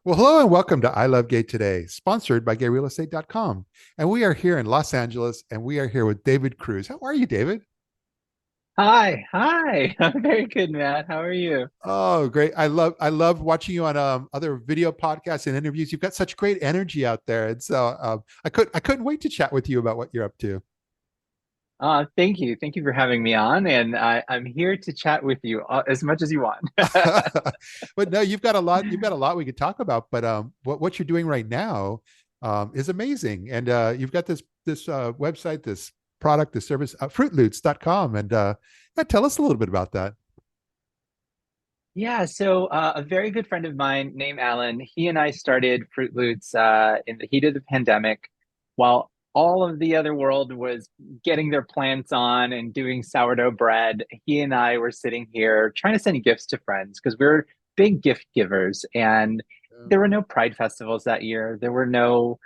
Well, hello and welcome to I Love Gay Today, sponsored by GayRealEstate.com. And we are here in Los Angeles, and we are here with David Cruz. How are you, David? Hi. I'm very good, Matt. How are you? Oh, great! I love watching you on other video podcasts and interviews. You've got such great energy out there, and so I couldn't wait to chat with you about what you're up to. Thank you. Thank you for having me on. And I'm here to chat with you as much as you want. But no, you've got a lot. You've got a lot we could talk about. But what you're doing right now is amazing, and you've got this website, this product, this service, FruitLoots.com, and yeah, tell us a little bit about that. Yeah, so a very good friend of mine named Alan, he and I started Fruit Loots in the heat of the pandemic while all of the other world was getting their plants on and doing sourdough bread. He and I were sitting here trying to send gifts to friends because we're big gift givers. And there were no Pride festivals that year. There were no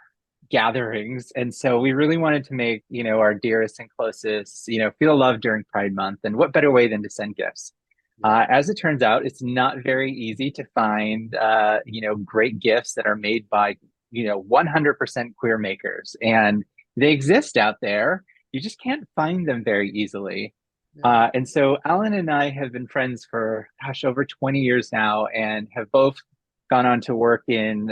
gatherings. And so we really wanted to make, our dearest and closest, feel loved during Pride Month. And what better way than to send gifts? Yeah. As it turns out, it's not very easy to find, great gifts that are made by, 100% queer makers. And they exist out there. You just can't find them very easily. Yeah. And so Alan and I have been friends for, gosh, over 20 years now and have both gone on to work in,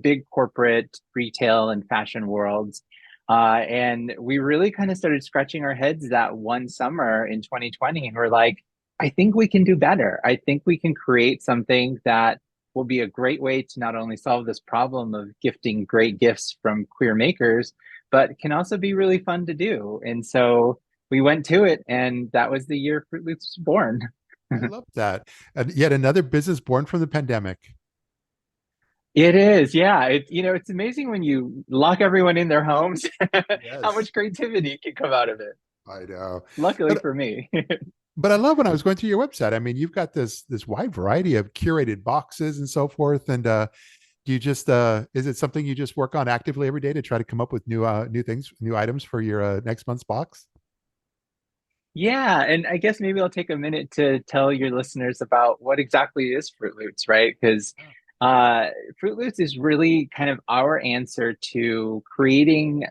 big corporate retail and fashion worlds. And we really kind of started scratching our heads that one summer in 2020. And we're like, I think we can do better. I think we can create something that will be a great way to not only solve this problem of gifting great gifts from queer makers, but can also be really fun to do. And so we went to it, and that was the year Fruit Loops was born. I love that. And yet another business born from the pandemic. It is, yeah. It's amazing when you lock everyone in their homes, how Yes, much creativity can come out of it. I know. Luckily But for me. but I love when I was going through your website. I mean, you've got this wide variety of curated boxes and so forth. And do you just is it something you just work on actively every day to try to come up with new things, new items for your next month's box? Yeah, and I guess maybe I'll take a minute to tell your listeners about what exactly is Fruit Loops, right? Because uh, Fruit Loops is really kind of our answer to creating,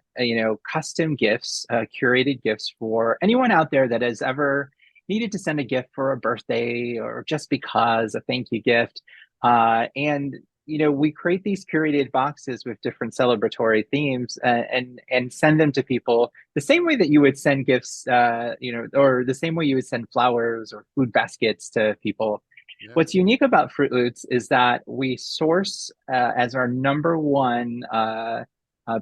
custom gifts, curated gifts for anyone out there that has ever needed to send a gift for a birthday or just because a thank you gift. And we create these curated boxes with different celebratory themes and send them to people the same way that you would send gifts, or the same way you would send flowers or food baskets to people. Yeah. What's unique about Fruit Loops is that we source as our number one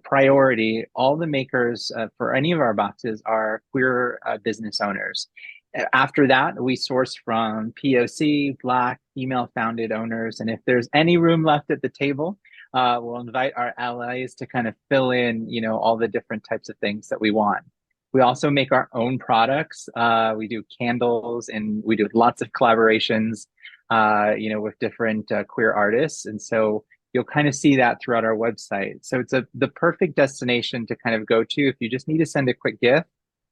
priority, all the makers for any of our boxes are queer business owners. After that, we source from POC, Black, female founded owners. And if there's any room left at the table, we'll invite our allies to kind of fill in, all the different types of things that we want. We also make our own products. We do candles and we do lots of collaborations, with different queer artists. And so you'll kind of see that throughout our website. So it's the perfect destination to kind of go to if you just need to send a quick gift.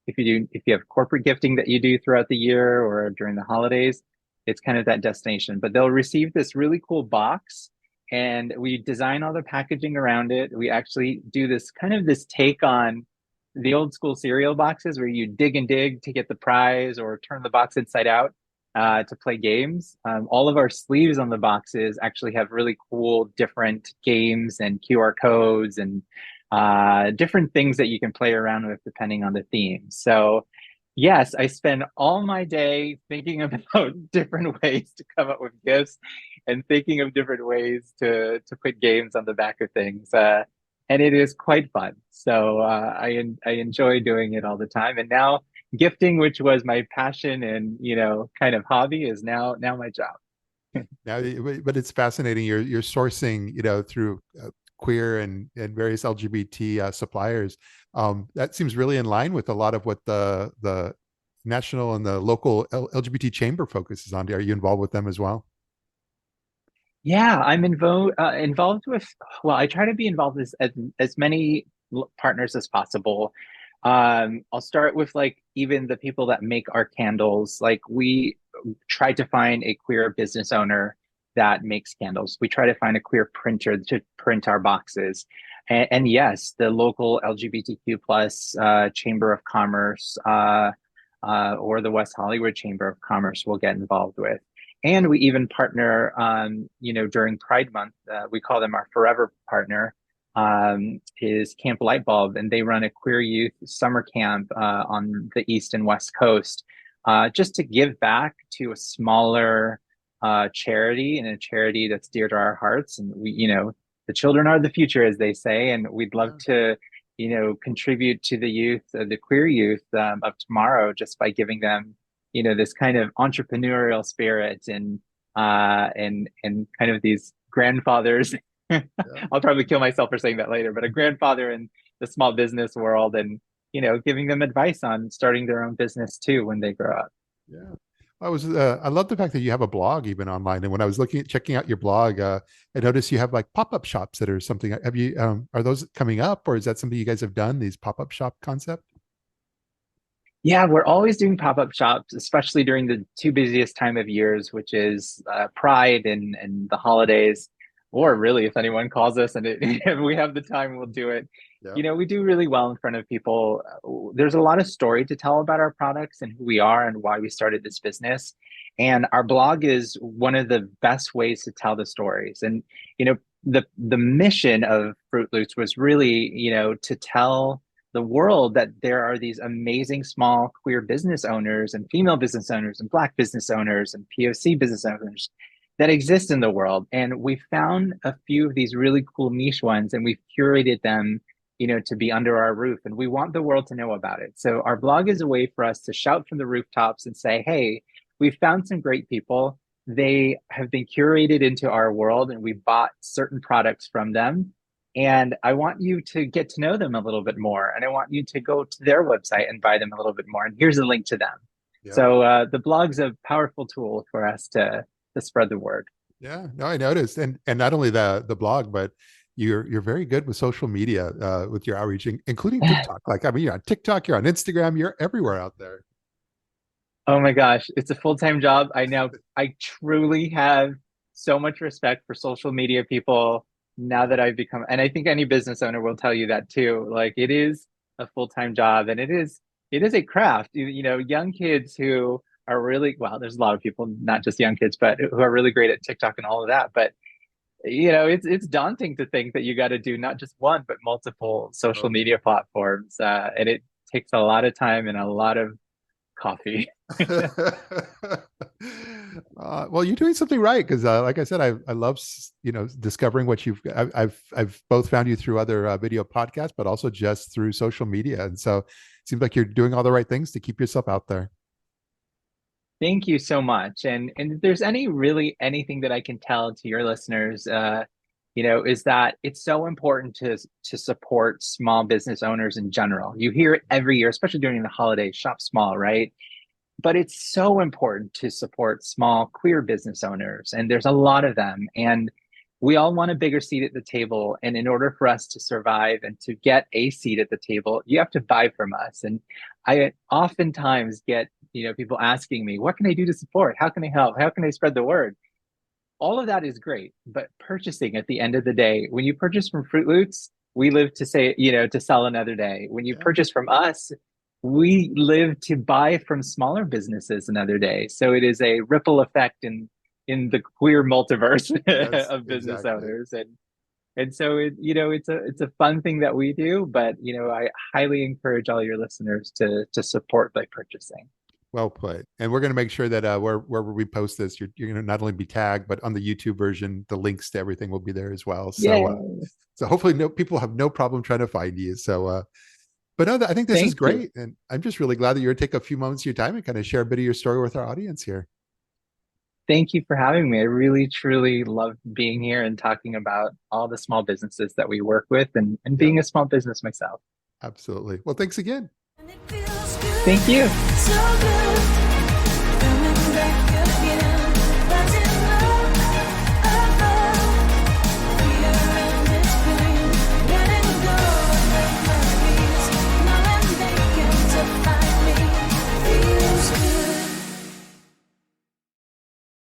If you have corporate gifting that you do throughout the year or during the holidays, it's kind of that destination. But they'll receive this really cool box, and we design all the packaging around it. We actually do this take on the old school cereal boxes where you dig and dig to get the prize or turn the box inside out to play games. All of our sleeves on the boxes actually have really cool different games and QR codes and different things that you can play around with depending on the theme. So, yes, I spend all my day thinking about different ways to come up with gifts and thinking of different ways to put games on the back of things. And it is quite fun. So I enjoy doing it all the time. And now gifting, which was my passion and kind of hobby, is now my job. Now, but it's fascinating. You're sourcing, through queer and various LGBT suppliers. That seems really in line with a lot of what the national and the local LGBT chamber focuses on. Are you involved with them as well? Yeah, I'm involved with, well, I try to be involved with as many partners as possible. I'll start with like even the people that make our candles. Like we try to find a queer business owner that makes candles. We try to find a queer printer to print our boxes. And yes, the local LGBTQ plus Chamber of Commerce or the West Hollywood Chamber of Commerce will get involved with. And we even partner, during Pride Month, we call them our forever partner, is Camp Lightbulb, and they run a queer youth summer camp on the East and West Coast, just to give back to a smaller charity, and a charity that's dear to our hearts. And the children are the future, as they say, and we'd love to, contribute to the youth, the queer youth of tomorrow, just by giving them, this kind of entrepreneurial spirit and kind of these grandfathers. Yeah. I'll probably kill myself for saying that later, but a grandfather in the small business world, and giving them advice on starting their own business too when they grow up. Yeah. I love the fact that you have a blog even online. And when I was checking out your blog, I noticed you have like pop-up shops that are something. Have you, are those coming up, or is that something you guys have done, these pop-up shop concept? Yeah, we're always doing pop-up shops, especially during the two busiest time of years, which is Pride and the holidays, or really if anyone calls us and if we have the time, we'll do it. Yeah. We do really well in front of people. There's a lot of story to tell about our products and who we are and why we started this business. And our blog is one of the best ways to tell the stories. And, the mission of FruitLoots was really, to tell the world that there are these amazing small queer business owners and female business owners and Black business owners and POC business owners that exist in the world. And we found a few of these really cool niche ones, and we've curated them, to be under our roof, and we want the world to know about it. So our blog is a way for us to shout from the rooftops and say, hey, we've found some great people. They have been curated into our world, and we bought certain products from them. And I want you to get to know them a little bit more. And I want you to go to their website and buy them a little bit more. And here's a link to them. Yeah. So the blog's a powerful tool for us to spread the word. Yeah, no, I noticed. And not only the blog, but you're very good with social media, with your outreach, including TikTok. Like, I mean, you're on TikTok, you're on Instagram, you're everywhere out there. Oh my gosh, it's a full-time job. I truly have so much respect for social media people now that I've become, and I think any business owner will tell you that too. Like, it is a full-time job, and it is a craft. Young kids who are really, well, there's a lot of people, not just young kids, but who are really great at TikTok and all of that. But it's daunting to think that you got to do not just one, but multiple social media platforms, and it takes a lot of time and a lot of coffee. Well, you're doing something right, because like I said, I love discovering what I've both found you through other video podcasts, but also just through social media, and so it seems like you're doing all the right things to keep yourself out there. Thank you so much. And if there's anything that I can tell to your listeners, is that it's so important to support small business owners in general. You hear it every year, especially during the holidays, shop small, right? But it's so important to support small queer business owners, and there's a lot of them. And we all want a bigger seat at the table. And in order for us to survive and to get a seat at the table, you have to buy from us. And I oftentimes get people asking me, what can I do to support? How can I help? How can I spread the word? All of that is great, but purchasing at the end of the day, when you purchase from FruitLoots, we live to say, to sell another day. When you purchase from us, we live to buy from smaller businesses another day. So it is a ripple effect in the queer multiverse of business owners. And so it's a fun thing that we do, but I highly encourage all your listeners to support by purchasing. Well put. And we're going to make sure that wherever we post this, you're going to not only be tagged, but on the YouTube version, the links to everything will be there as well. So so hopefully people have no problem trying to find you. So but no, I think this is great. And I'm just really glad that you're going to take a few moments of your time and kind of share a bit of your story with our audience here. Thank you for having me. I really, truly love being here and talking about all the small businesses that we work with, and being a small business myself. Absolutely. Well, thanks again. Thank you. So good.